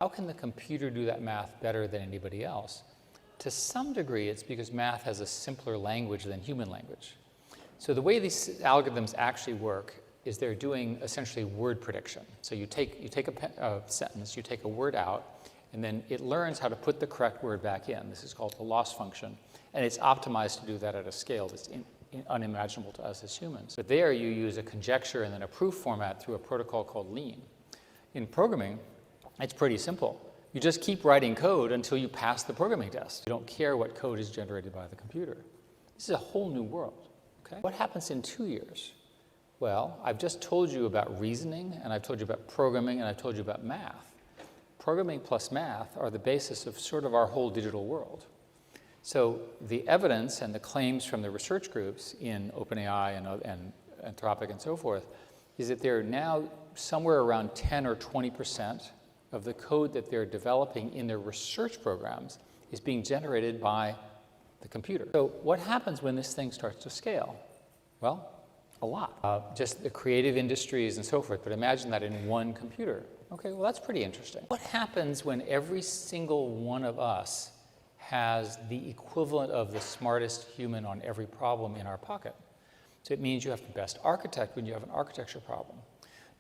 How can the computer do that math better than anybody else? To some degree, it's because math has a simpler language than human language. So the way these algorithms actually work is they're doing essentially word prediction. So you take a sentence, you take a word out, and then it learns how to put the correct word back in. This is called the loss function. And it's optimized to do that at a scale that's unimaginable to us as humans. But there you use a conjecture and then a proof format through a protocol called lean. In programming, it's pretty simple. You just keep writing code until you pass the programming test. You don't care what code is generated by the computer. This is a whole new world. Okay? What happens in 2 years? Well, I've just told you about reasoning, and I've told you about programming, and I've told you about math. Programming plus math are the basis of sort of our whole digital world. So the evidence and the claims from the research groups in OpenAI and Anthropic and so forth is that they're now somewhere around 10 or 20% of the code that they're developing in their research programs is being generated by the computer. So what happens when this thing starts to scale? Well, a lot. Just the creative industries and so forth, but imagine that in one computer. Okay, well, that's pretty interesting. What happens when every single one of us has the equivalent of the smartest human on every problem in our pocket? So it means you have the best architect when you have an architecture problem.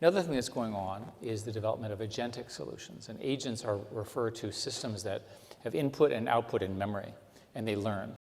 Another thing that's going on is the development of agentic solutions. And agents are referred to systems that have input and output in memory, and they learn.